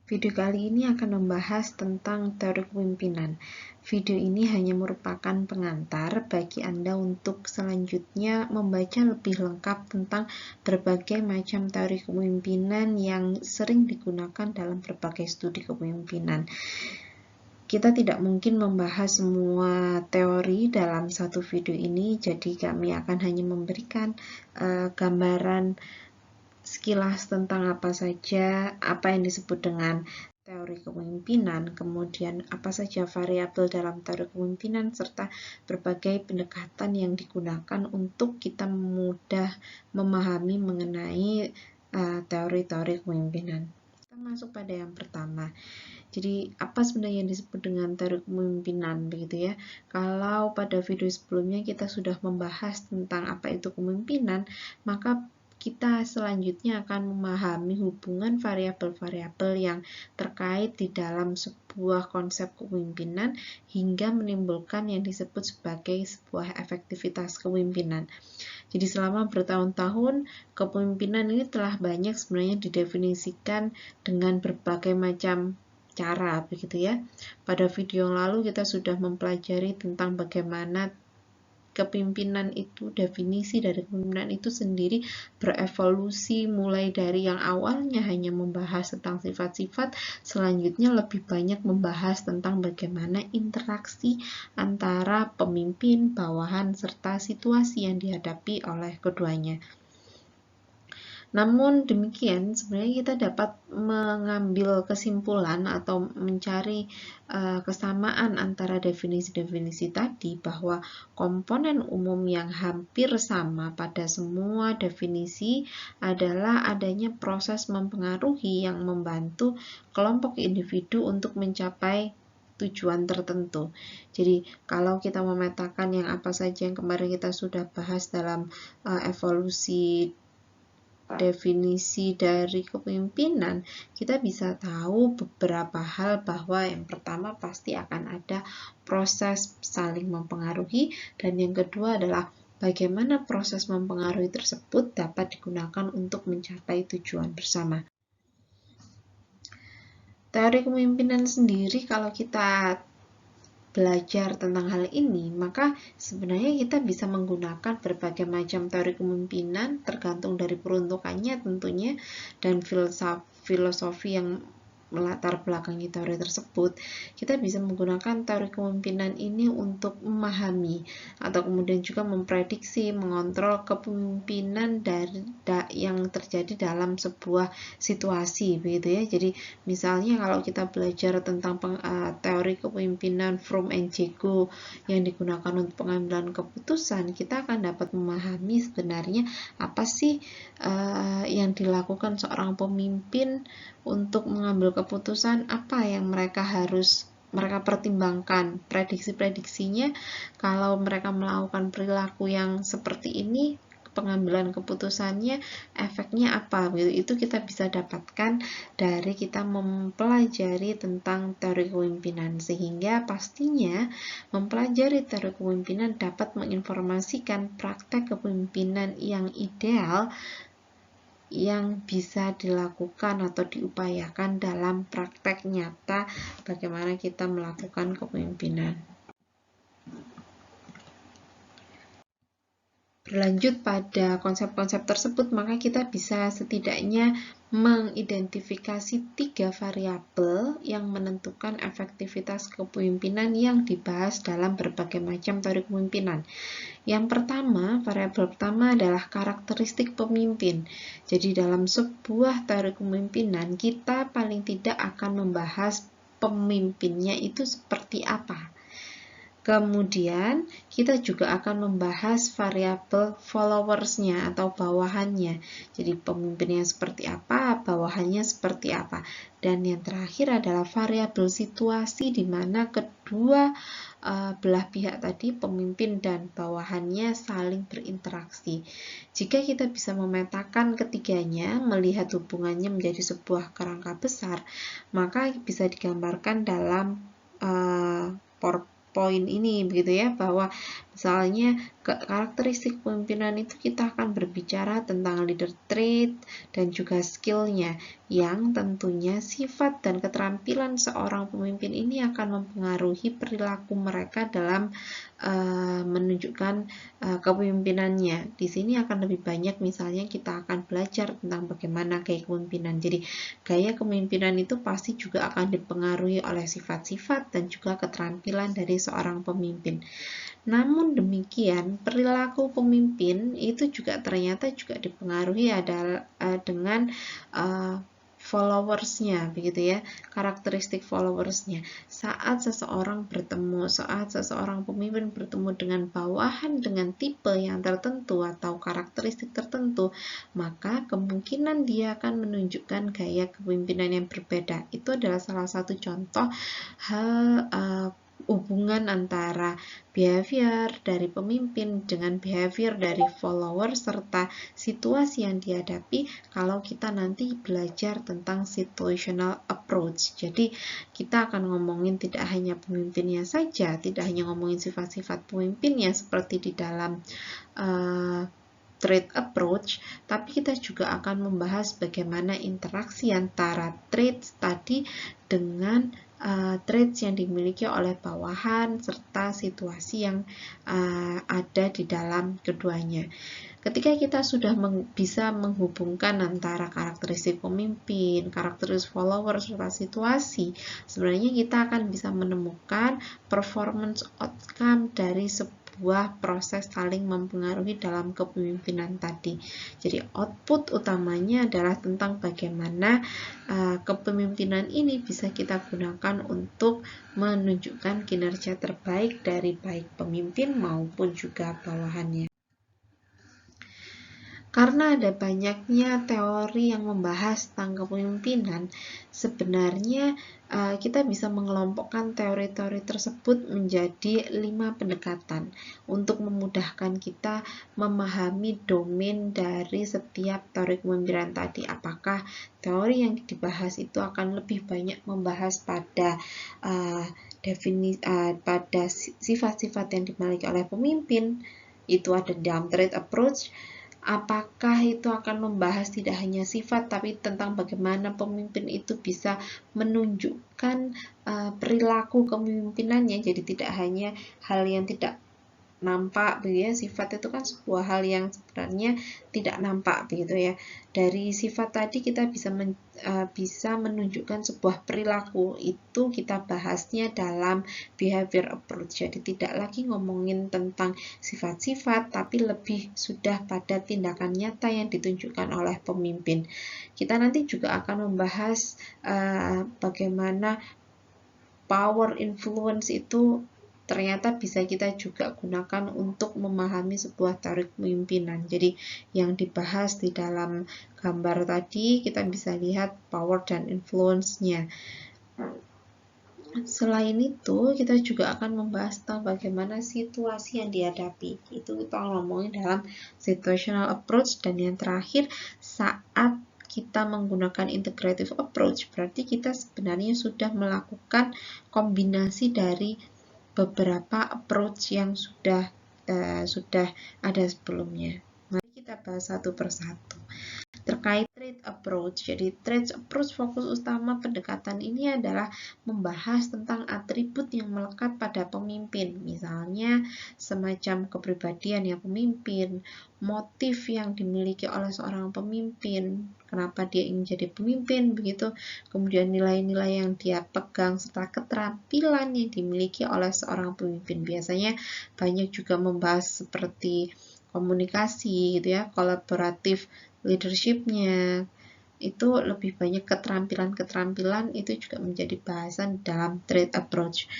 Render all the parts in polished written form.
Video kali ini akan membahas tentang teori kepemimpinan. Video ini hanya merupakan pengantar bagi Anda untuk selanjutnya membaca lebih lengkap tentang berbagai macam teori kepemimpinan yang sering digunakan dalam berbagai studi kepemimpinan. Kita tidak mungkin membahas semua teori dalam satu video ini, jadi kami akan hanya memberikan gambaran sekilas tentang apa saja, apa yang disebut dengan teori kepemimpinan, kemudian apa saja variabel dalam teori kepemimpinan, serta berbagai pendekatan yang digunakan untuk kita mudah memahami mengenai teori-teori kepemimpinan. Kita masuk pada yang pertama. Jadi, apa sebenarnya yang disebut dengan teori kepemimpinan, begitu ya? Kalau pada video sebelumnya kita sudah membahas tentang apa itu kepemimpinan, maka kita selanjutnya akan memahami hubungan variabel-variabel yang terkait di dalam sebuah konsep kepemimpinan hingga menimbulkan yang disebut sebagai sebuah efektivitas kepemimpinan. Jadi selama bertahun-tahun kepemimpinan ini telah banyak sebenarnya didefinisikan dengan berbagai macam cara, begitu ya. Pada video yang lalu kita sudah mempelajari tentang bagaimana kepemimpinan itu, definisi dari kepemimpinan itu sendiri berevolusi mulai dari yang awalnya hanya membahas tentang sifat-sifat, selanjutnya lebih banyak membahas tentang bagaimana interaksi antara pemimpin, bawahan, serta situasi yang dihadapi oleh keduanya. Namun demikian, sebenarnya kita dapat mengambil kesimpulan atau mencari kesamaan antara definisi-definisi tadi, bahwa komponen umum yang hampir sama pada semua definisi adalah adanya proses mempengaruhi yang membantu kelompok individu untuk mencapai tujuan tertentu. Jadi kalau kita memetakan yang apa saja yang kemarin kita sudah bahas dalam evolusi definisi dari kepemimpinan, kita bisa tahu beberapa hal, bahwa yang pertama pasti akan ada proses saling mempengaruhi, dan yang kedua adalah bagaimana proses mempengaruhi tersebut dapat digunakan untuk mencapai tujuan bersama. Teori kepemimpinan sendiri, kalau kita belajar tentang hal ini, maka sebenarnya kita bisa menggunakan berbagai macam teori kepemimpinan tergantung dari peruntukannya tentunya, dan filosofi yang melatar belakangi teori tersebut. Kita bisa menggunakan teori kepemimpinan ini untuk memahami atau kemudian juga memprediksi, mengontrol kepemimpinan dari yang terjadi dalam sebuah situasi, begitu ya. Jadi misalnya kalau kita belajar tentang teori kepemimpinan Fromm and Jago yang digunakan untuk pengambilan keputusan, kita akan dapat memahami sebenarnya apa sih yang dilakukan seorang pemimpin untuk mengambil keputusan, apa yang mereka pertimbangkan, prediksi-prediksinya. Kalau mereka melakukan perilaku yang seperti ini, pengambilan keputusannya efeknya apa, itu kita bisa dapatkan dari kita mempelajari tentang teori kepemimpinan, sehingga pastinya mempelajari teori kepemimpinan dapat menginformasikan praktek kepemimpinan yang ideal yang bisa dilakukan atau diupayakan dalam praktek nyata bagaimana kita melakukan kepemimpinan. Berlanjut pada konsep-konsep tersebut, maka kita bisa setidaknya mengidentifikasi 3 variabel yang menentukan efektivitas kepemimpinan yang dibahas dalam berbagai macam teori kepemimpinan. Yang pertama, variabel pertama adalah karakteristik pemimpin. Jadi dalam sebuah teori kepemimpinan, kita paling tidak akan membahas pemimpinnya itu seperti apa. Kemudian kita juga akan membahas variabel followersnya atau bawahannya. Jadi pemimpinnya seperti apa, bawahannya seperti apa. Dan yang terakhir adalah variabel situasi, di mana kedua belah pihak tadi, pemimpin dan bawahannya, saling berinteraksi. Jika kita bisa memetakan ketiganya, melihat hubungannya menjadi sebuah kerangka besar, maka bisa digambarkan dalam poin ini, begitu ya, bahwa Misalnya, karakteristik pemimpinan itu kita akan berbicara tentang leader trait dan juga skill-nya, yang tentunya sifat dan keterampilan seorang pemimpin ini akan mempengaruhi perilaku mereka dalam menunjukkan kepemimpinannya. Di sini akan lebih banyak misalnya kita akan belajar tentang bagaimana gaya kepemimpinan. Jadi, gaya kepemimpinan itu pasti juga akan dipengaruhi oleh sifat-sifat dan juga keterampilan dari seorang pemimpin. Namun demikian, perilaku pemimpin itu juga ternyata juga dipengaruhi dengan followersnya, begitu ya, karakteristik followersnya. Saat seseorang pemimpin bertemu dengan bawahan dengan tipe yang tertentu atau karakteristik tertentu, maka kemungkinan dia akan menunjukkan gaya kepemimpinan yang berbeda. Itu adalah salah satu contoh hubungan antara behavior dari pemimpin dengan behavior dari follower serta situasi yang dihadapi kalau kita nanti belajar tentang situational approach. Jadi kita akan ngomongin tidak hanya pemimpinnya saja, tidak hanya ngomongin sifat-sifat pemimpinnya seperti di dalam trait approach, tapi kita juga akan membahas bagaimana interaksi antara traits tadi dengan traits yang dimiliki oleh bawahan serta situasi yang ada di dalam keduanya. Ketika kita sudah bisa menghubungkan antara karakteristik pemimpin, karakteristik follower, serta situasi, sebenarnya kita akan bisa menemukan performance outcome dari sebuah proses saling mempengaruhi dalam kepemimpinan tadi. Jadi output utamanya adalah tentang bagaimana kepemimpinan ini bisa kita gunakan untuk menunjukkan kinerja terbaik dari baik pemimpin maupun juga bawahannya. Karena ada banyaknya teori yang membahas tentang kepemimpinan, sebenarnya kita bisa mengelompokkan teori-teori tersebut menjadi 5 pendekatan untuk memudahkan kita memahami domain dari setiap teori kepemimpinan tadi. Apakah teori yang dibahas itu akan lebih banyak membahas pada pada sifat-sifat yang dimiliki oleh pemimpin, itu ada dalam trait approach. Apakah itu akan membahas tidak hanya sifat, tapi tentang bagaimana pemimpin itu bisa menunjukkan perilaku kepemimpinannya. Jadi tidak hanya hal yang tidak nampak, begitu ya. Sifat itu kan sebuah hal yang sebenarnya tidak nampak, begitu ya. Dari sifat tadi kita bisa menunjukkan sebuah perilaku, itu kita bahasnya dalam behavior approach. Jadi tidak lagi ngomongin tentang sifat-sifat, tapi lebih sudah pada tindakan nyata yang ditunjukkan oleh pemimpin. Kita nanti juga akan membahas bagaimana power influence itu ternyata bisa kita juga gunakan untuk memahami sebuah teori kepemimpinan. Jadi yang dibahas di dalam gambar tadi kita bisa lihat power dan influence-nya. Selain itu, kita juga akan membahas tentang bagaimana situasi yang dihadapi. Itu kita ngomongin dalam situational approach. Dan yang terakhir, saat kita menggunakan integrative approach, berarti kita sebenarnya sudah melakukan kombinasi dari beberapa approach yang sudah ada sebelumnya. Mari kita bahas satu persatu. Terkait trait approach, jadi trait approach fokus utama pendekatan ini adalah membahas tentang atribut yang melekat pada pemimpin, misalnya semacam kepribadian yang pemimpin, motif yang dimiliki oleh seorang pemimpin, kenapa dia ingin jadi pemimpin, begitu, kemudian nilai-nilai yang dia pegang serta keterampilan yang dimiliki oleh seorang pemimpin. Biasanya banyak juga membahas seperti komunikasi, gitu ya, kolaboratif leadership-nya, itu lebih banyak keterampilan-keterampilan itu juga menjadi bahasan dalam trait approach.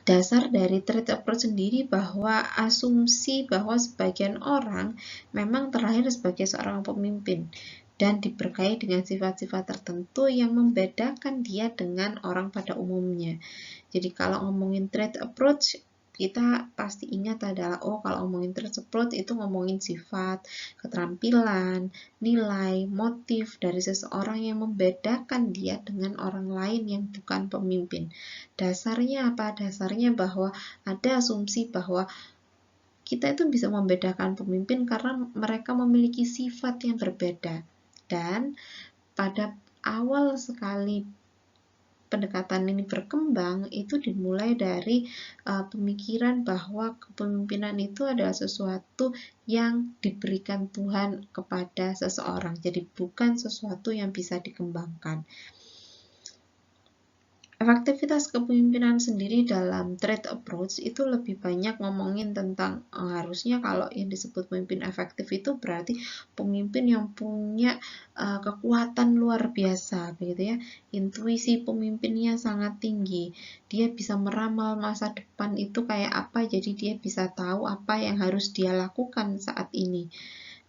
Dasar dari trait approach sendiri bahwa asumsi bahwa sebagian orang memang terlahir sebagai seorang pemimpin dan diberkahi dengan sifat-sifat tertentu yang membedakan dia dengan orang pada umumnya. Jadi kalau ngomongin trait approach, kita pasti ingat adalah, oh kalau ngomongin tersebut itu ngomongin sifat, keterampilan, nilai, motif dari seseorang yang membedakan dia dengan orang lain yang bukan pemimpin. Dasarnya apa? Dasarnya bahwa ada asumsi bahwa kita itu bisa membedakan pemimpin karena mereka memiliki sifat yang berbeda. Dan pada awal sekali pendekatan ini berkembang itu dimulai dari pemikiran bahwa kepemimpinan itu adalah sesuatu yang diberikan Tuhan kepada seseorang, jadi bukan sesuatu yang bisa dikembangkan. Efektivitas kepemimpinan sendiri dalam trade approach itu lebih banyak ngomongin tentang harusnya kalau yang disebut pemimpin efektif itu berarti pemimpin yang punya kekuatan luar biasa, begitu ya. Intuisi pemimpinnya sangat tinggi. Dia bisa meramal masa depan itu kayak apa, jadi dia bisa tahu apa yang harus dia lakukan saat ini.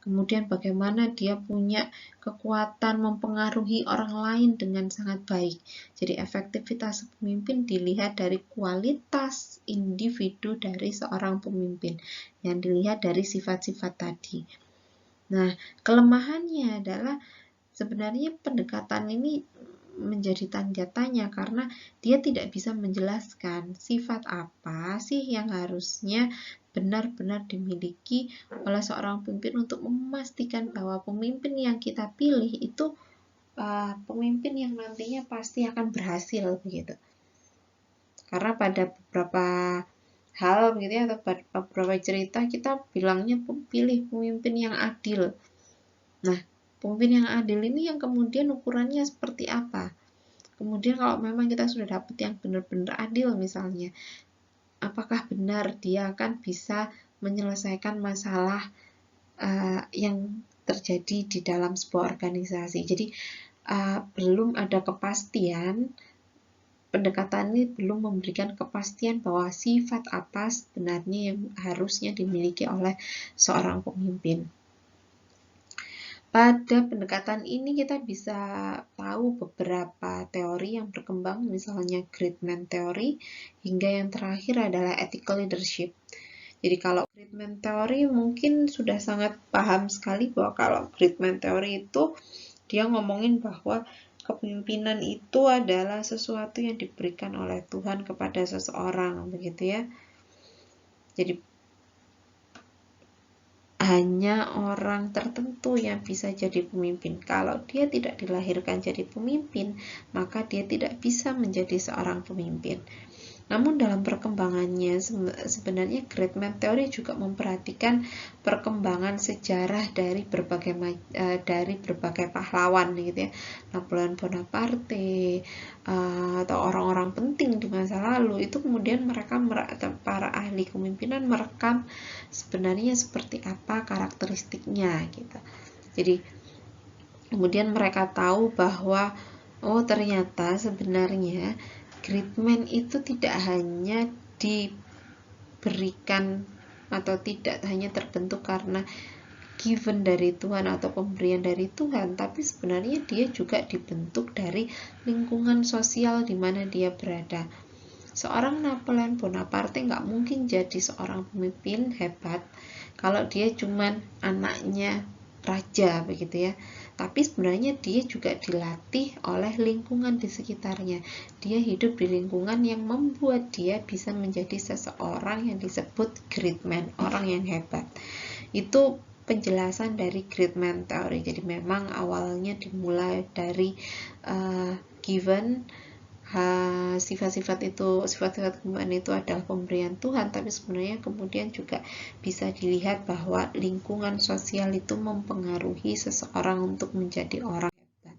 Kemudian bagaimana dia punya kekuatan mempengaruhi orang lain dengan sangat baik. Jadi efektivitas pemimpin dilihat dari kualitas individu dari seorang pemimpin, yang dilihat dari sifat-sifat tadi. Nah, kelemahannya adalah sebenarnya pendekatan ini menjadi tanda tanya karena dia tidak bisa menjelaskan sifat apa sih yang harusnya benar-benar dimiliki oleh seorang pemimpin untuk memastikan bahwa pemimpin yang kita pilih itu pemimpin yang nantinya pasti akan berhasil begitu. Karena pada beberapa hal begitu ya, atau pada beberapa cerita kita bilangnya pilih pemimpin yang adil. Nah, pemimpin yang adil ini yang kemudian ukurannya seperti apa? Kemudian kalau memang kita sudah dapat yang benar-benar adil misalnya, apakah benar dia akan bisa menyelesaikan masalah yang terjadi di dalam sebuah organisasi. Jadi belum ada kepastian, pendekatan ini belum memberikan kepastian bahwa sifat apa sebenarnya yang harusnya dimiliki oleh seorang pemimpin. Pada pendekatan ini kita bisa tahu beberapa teori yang berkembang, misalnya Great Man Theory, hingga yang terakhir adalah Ethical Leadership. Jadi kalau Great Man Theory mungkin sudah sangat paham sekali bahwa kalau Great Man Theory itu dia ngomongin bahwa kepemimpinan itu adalah sesuatu yang diberikan oleh Tuhan kepada seseorang, begitu ya. Jadi hanya orang tertentu yang bisa jadi pemimpin. Kalau dia tidak dilahirkan jadi pemimpin, maka dia tidak bisa menjadi seorang pemimpin. Namun dalam perkembangannya sebenarnya Great Man Theory juga memperhatikan perkembangan sejarah dari berbagai pahlawan gitu ya. Napoleon Bonaparte atau orang-orang penting di masa lalu itu kemudian mereka para ahli kepemimpinan merekam sebenarnya seperti apa karakteristiknya gitu. Jadi kemudian mereka tahu bahwa oh ternyata sebenarnya Great Man itu tidak hanya diberikan atau tidak hanya terbentuk karena given dari Tuhan atau pemberian dari Tuhan, tapi sebenarnya dia juga dibentuk dari lingkungan sosial di mana dia berada. Seorang Napoleon Bonaparte nggak mungkin jadi seorang pemimpin hebat kalau dia cuman anaknya raja begitu ya. Tapi sebenarnya dia juga dilatih oleh lingkungan di sekitarnya. Dia hidup di lingkungan yang membuat dia bisa menjadi seseorang yang disebut great man, orang yang hebat. Itu penjelasan dari Great Man Theory. Jadi memang awalnya dimulai dari given sifat-sifat kepemimpinan itu adalah pemberian Tuhan, tapi sebenarnya kemudian juga bisa dilihat bahwa lingkungan sosial itu mempengaruhi seseorang untuk menjadi orang hebat.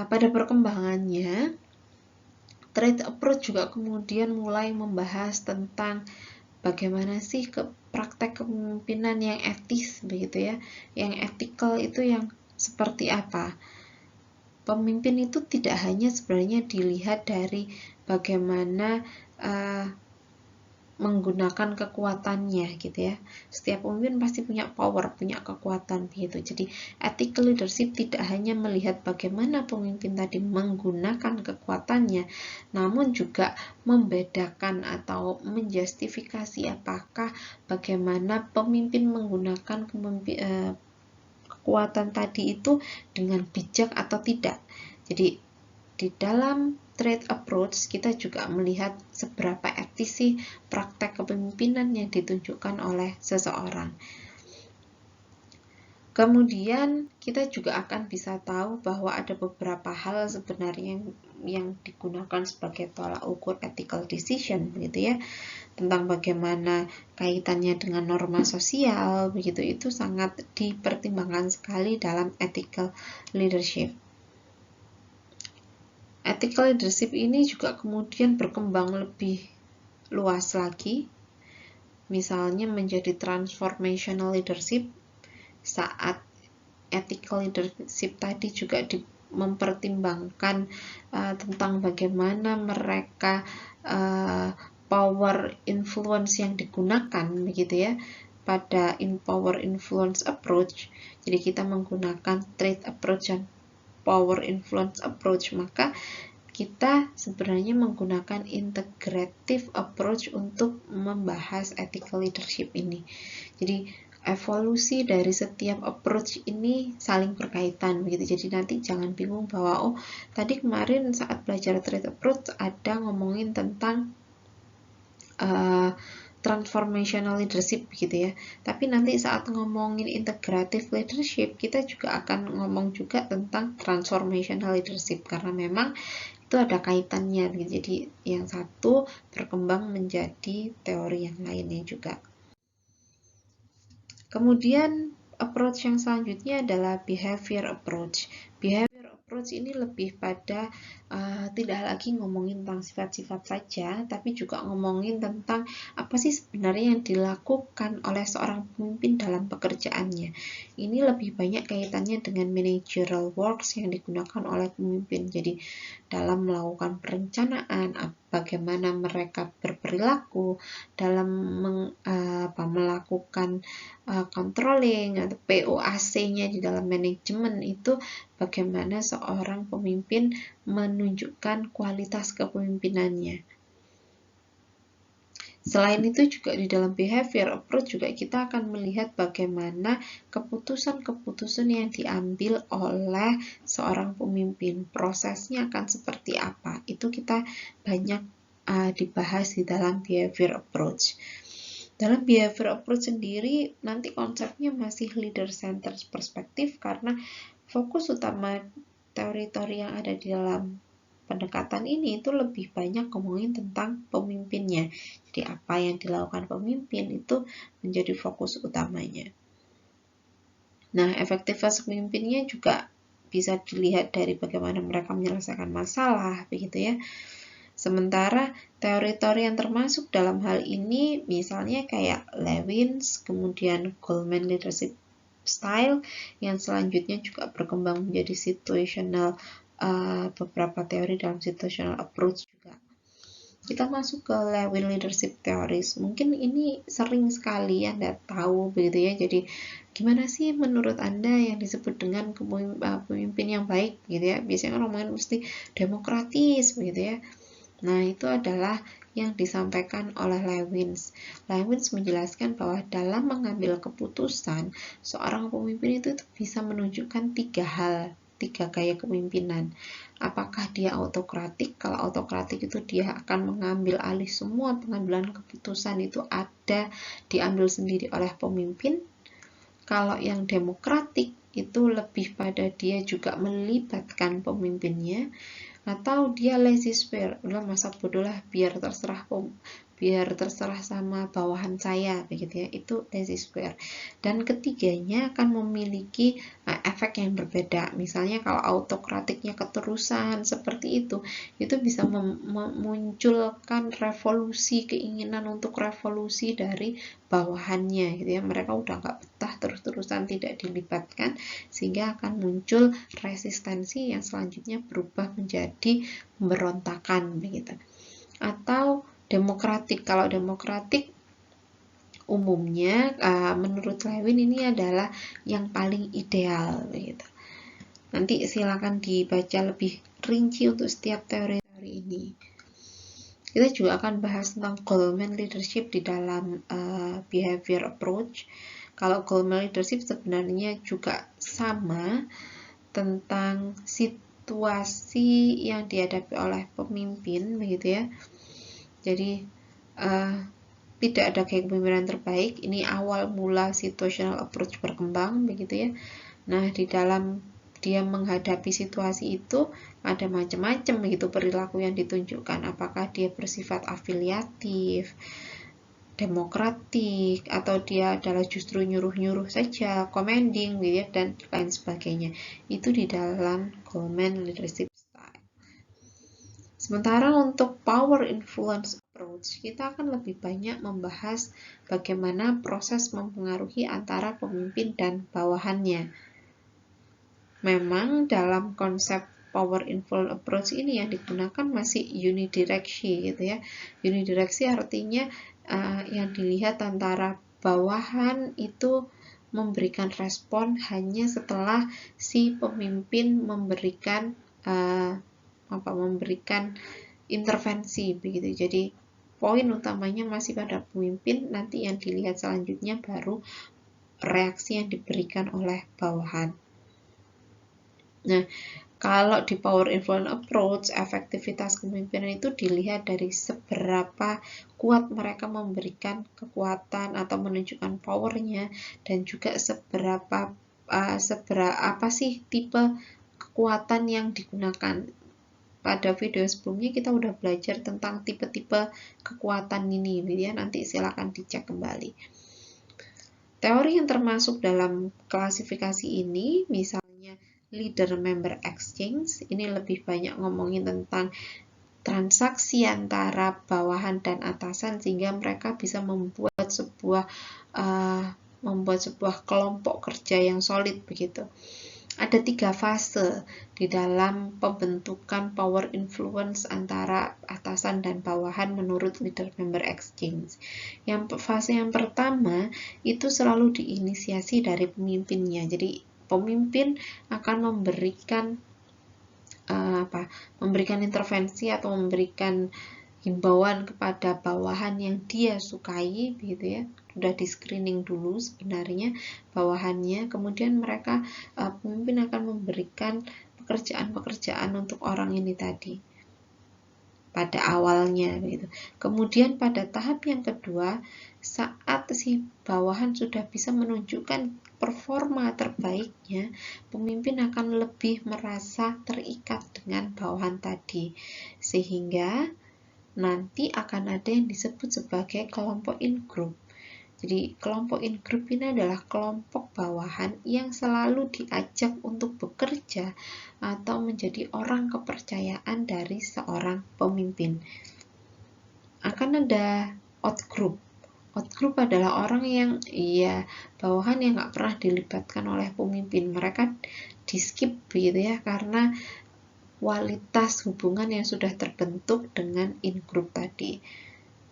Pada perkembangannya, trade approach juga kemudian mulai membahas tentang bagaimana sih praktek kepemimpinan yang etis begitu ya, yang ethical itu yang seperti apa. Pemimpin itu tidak hanya sebenarnya dilihat dari bagaimana menggunakan kekuatannya gitu ya. Setiap pemimpin pasti punya power, punya kekuatan begitu. Jadi ethical leadership tidak hanya melihat bagaimana pemimpin tadi menggunakan kekuatannya, namun juga membedakan atau menjustifikasi apakah bagaimana pemimpin menggunakan kekuatan tadi itu dengan bijak atau tidak. Jadi di dalam trade approach kita juga melihat seberapa etis sih praktek kepemimpinan yang ditunjukkan oleh seseorang. Kemudian kita juga akan bisa tahu bahwa ada beberapa hal sebenarnya yang digunakan sebagai tolak ukur ethical decision begitu ya, tentang bagaimana kaitannya dengan norma sosial begitu, itu sangat dipertimbangkan sekali dalam ethical leadership. Ethical leadership ini juga kemudian berkembang lebih luas lagi, misalnya menjadi transformational leadership, saat ethical leadership tadi juga mempertimbangkan tentang bagaimana mereka power influence yang digunakan begitu ya pada power influence approach. Jadi kita menggunakan trade approach dan power influence approach, maka kita sebenarnya menggunakan integrative approach untuk membahas ethical leadership ini. Jadi evolusi dari setiap approach ini saling berkaitan begitu. Jadi nanti jangan bingung bahwa oh tadi kemarin saat belajar trade approach ada ngomongin tentang transformational leadership gitu ya. Tapi nanti saat ngomongin integrative leadership, kita juga akan ngomong juga tentang transformational leadership karena memang itu ada kaitannya gitu. Jadi yang satu berkembang menjadi teori yang lainnya juga. Kemudian approach yang selanjutnya adalah behavior approach. Behavior approach ini lebih pada tidak lagi ngomongin tentang sifat-sifat saja, tapi juga ngomongin tentang apa sih sebenarnya yang dilakukan oleh seorang pemimpin dalam pekerjaannya. Ini lebih banyak kaitannya dengan managerial works yang digunakan oleh pemimpin. Jadi dalam melakukan perencanaan, bagaimana mereka berperilaku, dalam melakukan controlling atau POAC-nya di dalam manajemen itu bagaimana seorang pemimpin menunjukkan kualitas kepemimpinannya. Selain itu juga di dalam behavior approach juga kita akan melihat bagaimana keputusan-keputusan yang diambil oleh seorang pemimpin, prosesnya akan seperti apa. Itu kita banyak dibahas di dalam behavior approach. Dalam behavior approach sendiri nanti konsepnya masih leader-centered perspektif karena fokus utama teori-teori yang ada di dalam pendekatan ini itu lebih banyak ngomongin tentang pemimpinnya. Jadi apa yang dilakukan pemimpin itu menjadi fokus utamanya. Nah, efektivitas pemimpinnya juga bisa dilihat dari bagaimana mereka menyelesaikan masalah, begitu ya. Sementara teori-teori yang termasuk dalam hal ini misalnya kayak Lewins, kemudian Goleman leadership style, yang selanjutnya juga berkembang menjadi situational, beberapa teori dalam situational approach juga. Kita masuk ke Lewin leadership theories. Mungkin ini sering sekali Anda tahu begitu ya. Jadi gimana sih menurut Anda yang disebut dengan pemimpin yang baik gitu ya? Biasanya orang mesti demokratis begitu ya. Nah, itu adalah yang disampaikan oleh Lewins. Lewins menjelaskan bahwa dalam mengambil keputusan, seorang pemimpin itu bisa menunjukkan tiga gaya kepemimpinan. Apakah dia autokratik? Kalau autokratik itu dia akan mengambil alih semua pengambilan keputusan itu diambil sendiri oleh pemimpin. Kalau yang demokratik itu lebih pada dia juga melibatkan pemimpinnya. Atau dia laissez-faire, udah masa bodoh lah, biar terserah sama bawahan saya begitu ya, itu laissez-faire. Dan ketiganya akan memiliki efek yang berbeda. Misalnya kalau autokratiknya keterusan seperti itu bisa memunculkan revolusi, keinginan untuk revolusi dari bawahannya gitu ya. Mereka udah nggak betah terus-terusan tidak dilibatkan, sehingga akan muncul resistensi yang selanjutnya berubah menjadi pemberontakan begitu. Atau demokratik. Kalau demokratik umumnya menurut Lewin ini adalah yang paling ideal gitu. Nanti silakan dibaca lebih rinci untuk setiap teori-teori ini. Kita juga akan bahas tentang Goleman leadership di dalam behavior approach. Kalau Goleman leadership sebenarnya juga sama tentang situasi yang dihadapi oleh pemimpin begitu ya. Jadi tidak ada kepemimpinan terbaik. Ini awal mula situational approach berkembang begitu ya. Nah, di dalam dia menghadapi situasi itu ada macam-macam begitu perilaku yang ditunjukkan. Apakah dia bersifat afiliatif, demokratik, atau dia adalah justru nyuruh-nyuruh saja, commanding gitu ya, dan lain sebagainya. Itu di dalam Goleman leadership style. Sementara untuk power influence approach, kita akan lebih banyak membahas bagaimana proses mempengaruhi antara pemimpin dan bawahannya. Memang dalam konsep power influence approach ini yang digunakan masih unidireksi gitu ya. Unidireksi artinya yang dilihat antara bawahan itu memberikan respon hanya setelah si pemimpin memberikan intervensi begitu. Jadi poin utamanya masih pada pemimpin, nanti yang dilihat selanjutnya baru reaksi yang diberikan oleh bawahan. Nah, kalau di power influence approach, efektivitas kepemimpinan itu dilihat dari seberapa kuat mereka memberikan kekuatan atau menunjukkan powernya, dan juga seberapa apa sih tipe kekuatan yang digunakan. Pada video sebelumnya kita udah belajar tentang tipe-tipe kekuatan ini, ya. Nanti silakan dicek kembali. Teori yang termasuk dalam klasifikasi ini, misalnya leader-member exchange, ini lebih banyak ngomongin tentang transaksi antara bawahan dan atasan sehingga mereka bisa membuat sebuah kelompok kerja yang solid begitu. Ada 3 fase di dalam pembentukan power influence antara atasan dan bawahan menurut leader-member exchange. Fase yang pertama itu selalu diinisiasi dari pemimpinnya. Jadi pemimpin akan memberikan intervensi atau memberikan himbauan kepada bawahan yang dia sukai begitu ya. Sudah di screening dulu sebenarnya bawahannya, kemudian mereka pemimpin akan memberikan pekerjaan-pekerjaan untuk orang ini tadi pada awalnya begitu. Kemudian pada tahap yang kedua, saat si bawahan sudah bisa menunjukkan performa terbaiknya, pemimpin akan lebih merasa terikat dengan bawahan tadi, sehingga nanti akan ada yang disebut sebagai kelompok in-group. Jadi kelompok in-group ini adalah kelompok bawahan yang selalu diajak untuk bekerja atau menjadi orang kepercayaan dari seorang pemimpin. Akan ada out-group. Out-group adalah orang yang bawahan yang nggak pernah dilibatkan oleh pemimpin. Mereka di-skip gitu ya, karena kualitas hubungan yang sudah terbentuk dengan in-group tadi.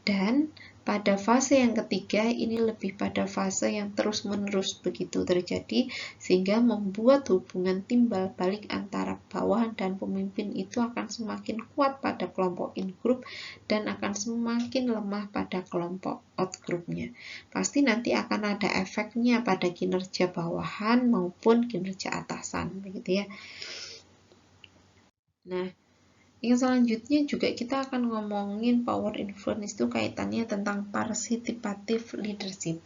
Dan pada fase yang ketiga ini lebih pada fase yang terus-menerus begitu terjadi, sehingga membuat hubungan timbal balik antara bawahan dan pemimpin itu akan semakin kuat pada kelompok in-group dan akan semakin lemah pada kelompok out-groupnya. Pasti nanti akan ada efeknya pada kinerja bawahan maupun kinerja atasan begitu ya. Nah, yang selanjutnya juga kita akan ngomongin power influence itu kaitannya tentang participative leadership.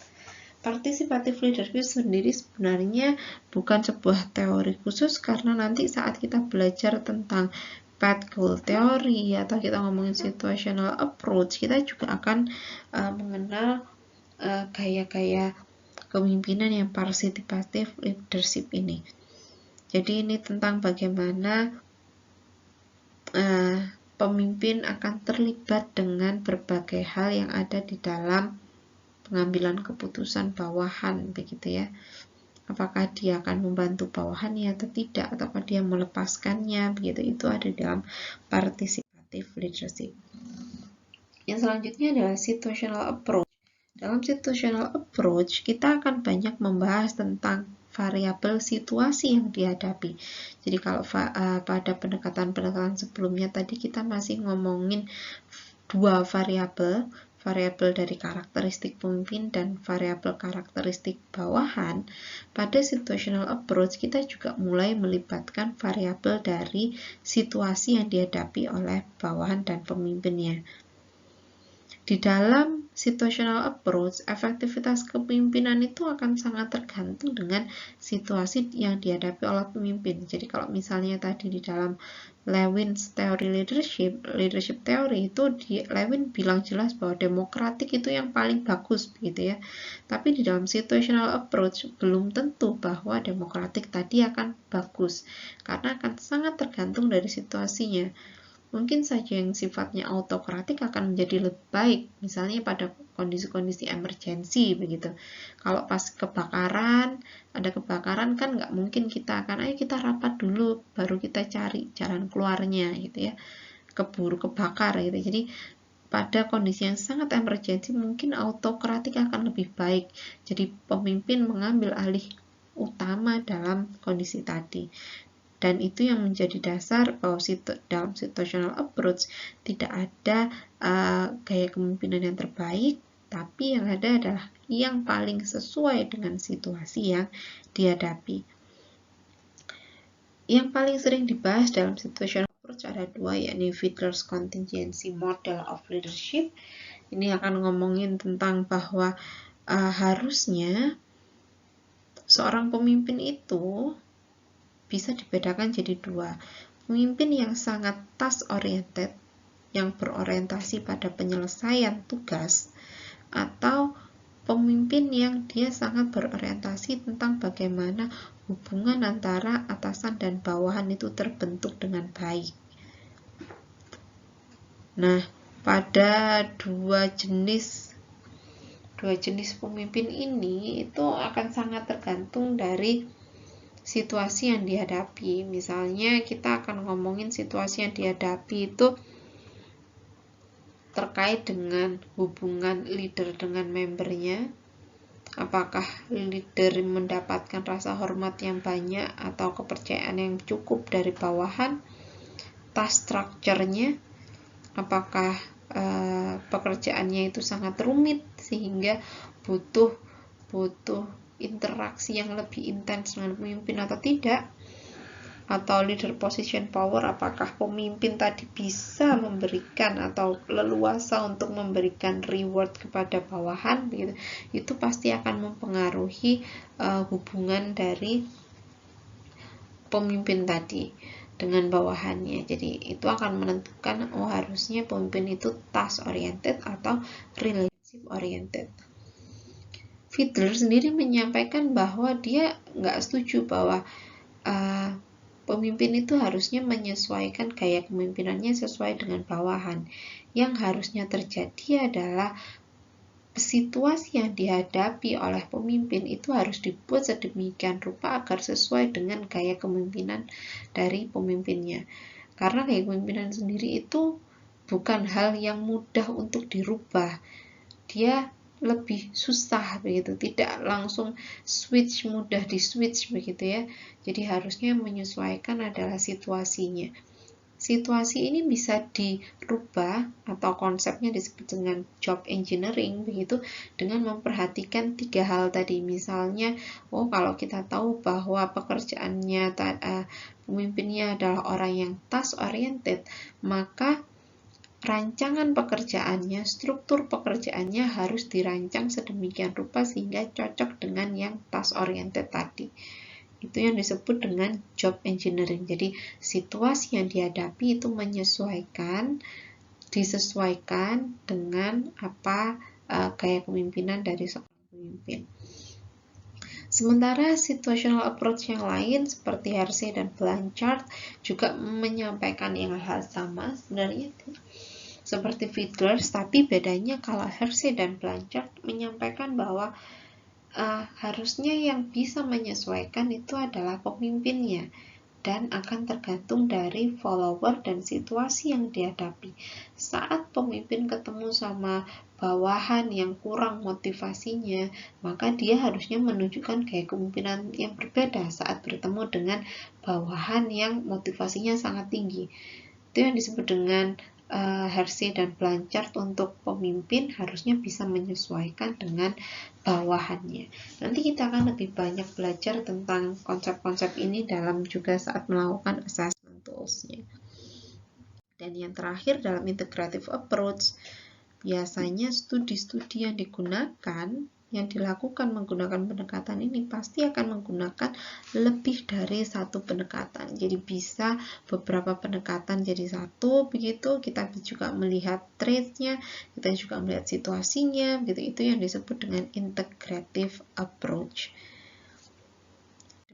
Participative leadership sendiri sebenarnya bukan sebuah teori khusus, karena nanti saat kita belajar tentang path goal theory atau kita ngomongin situational approach, kita juga akan mengenal gaya-gaya kepemimpinan yang participative leadership ini. Jadi ini tentang bagaimana pemimpin akan terlibat dengan berbagai hal yang ada di dalam pengambilan keputusan bawahan begitu ya. Apakah dia akan membantu bawahannya atau tidak, ataukah dia melepaskannya begitu. Itu ada di dalam participative leadership. Yang selanjutnya adalah situational approach. Dalam situational approach, kita akan banyak membahas tentang variabel situasi yang dihadapi. Jadi kalau pada pendekatan-pendekatan sebelumnya tadi kita masih ngomongin dua variabel, variabel dari karakteristik pemimpin dan variabel karakteristik bawahan. Pada situational approach kita juga mulai melibatkan variabel dari situasi yang dihadapi oleh bawahan dan pemimpinnya. Di dalam situational approach, efektivitas kepemimpinan itu akan sangat tergantung dengan situasi yang dihadapi oleh pemimpin. Jadi kalau misalnya tadi di dalam Lewin's teori leadership teori itu Lewin bilang jelas bahwa demokratik itu yang paling bagus begitu ya. Tapi di dalam situational approach belum tentu bahwa demokratik tadi akan bagus karena akan sangat tergantung dari situasinya. Mungkin saja yang sifatnya autokratik akan menjadi lebih baik, misalnya pada kondisi-kondisi emergensi begitu. Kalau pas kebakaran, ada kebakaran kan nggak mungkin kita akan, ayo kita rapat dulu, baru kita cari jalan keluarnya gitu ya. Keburu kebakar gitu. Jadi pada kondisi yang sangat emergensi mungkin autokratik akan lebih baik. Jadi pemimpin mengambil alih utama dalam kondisi tadi. Dan itu yang menjadi dasar bahwa dalam situational approach tidak ada gaya kepemimpinan yang terbaik, tapi yang ada adalah yang paling sesuai dengan situasi yang dihadapi. Yang paling sering dibahas dalam situational approach ada dua, yakni Fiedler's Contingency Model of Leadership. Ini akan ngomongin tentang bahwa harusnya seorang pemimpin itu bisa dibedakan jadi dua. Pemimpin yang sangat task oriented, yang berorientasi pada penyelesaian tugas, atau pemimpin yang dia sangat berorientasi tentang bagaimana hubungan antara atasan dan bawahan itu terbentuk dengan baik. Nah, pada dua jenis pemimpin ini itu akan sangat tergantung dari situasi yang dihadapi. Misalnya kita akan ngomongin situasi yang dihadapi itu terkait dengan hubungan leader dengan membernya. Apakah leader mendapatkan rasa hormat yang banyak atau kepercayaan yang cukup dari bawahan? Task structure-nya, apakah pekerjaannya itu sangat rumit sehingga butuh interaksi yang lebih intens dengan pemimpin atau tidak? Atau leader position power, apakah pemimpin tadi bisa memberikan atau leluasa untuk memberikan reward kepada bawahan gitu. Itu pasti akan mempengaruhi hubungan dari pemimpin tadi dengan bawahannya. Jadi itu akan menentukan harusnya pemimpin itu task oriented atau relationship oriented. Fiedler sendiri menyampaikan bahwa dia nggak setuju bahwa pemimpin itu harusnya menyesuaikan gaya kepemimpinannya sesuai dengan bawahan. Yang harusnya terjadi adalah situasi yang dihadapi oleh pemimpin itu harus dibuat sedemikian rupa agar sesuai dengan gaya kepemimpinan dari pemimpinnya. Karena gaya kepemimpinan sendiri itu bukan hal yang mudah untuk dirubah. Dia lebih susah begitu, tidak langsung mudah di switch begitu ya. Jadi harusnya menyesuaikan adalah situasinya. Situasi ini bisa dirubah atau konsepnya disebut dengan job engineering begitu, dengan memperhatikan tiga hal tadi. Misalnya, kalau kita tahu bahwa pekerjaannya pemimpinnya adalah orang yang task oriented, maka rancangan pekerjaannya, struktur pekerjaannya harus dirancang sedemikian rupa sehingga cocok dengan yang task oriented tadi. Itu yang disebut dengan job engineering. Jadi situasi yang dihadapi itu disesuaikan dengan apa gaya kepemimpinan dari seorang pemimpin. Sementara situational approach yang lain seperti Hersey dan Blanchard juga menyampaikan yang hal sama sebenarnya seperti Fiedler, tapi bedanya kalau Hersey dan Blanchard menyampaikan bahwa harusnya yang bisa menyesuaikan itu adalah pemimpinnya dan akan tergantung dari follower dan situasi yang dihadapi. Saat pemimpin ketemu sama bawahan yang kurang motivasinya, maka dia harusnya menunjukkan gaya kepemimpinan yang berbeda saat bertemu dengan bawahan yang motivasinya sangat tinggi. Itu yang disebut dengan Hersey dan Blanchard untuk pemimpin harusnya bisa menyesuaikan dengan bawahannya. Nanti kita akan lebih banyak belajar tentang konsep-konsep ini dalam juga saat melakukan assessment tools-nya. Dan yang terakhir dalam integrative approach, biasanya studi-studi yang digunakan yang dilakukan menggunakan pendekatan ini pasti akan menggunakan lebih dari satu pendekatan. Jadi bisa beberapa pendekatan jadi satu, begitu kita juga melihat traits-nya, kita juga melihat situasinya, begitu. Itu yang disebut dengan integrative approach.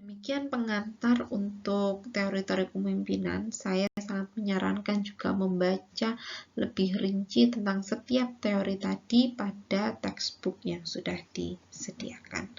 Demikian pengantar untuk teori-teori kepemimpinan. Saya sangat menyarankan juga membaca lebih rinci tentang setiap teori tadi pada textbook yang sudah disediakan.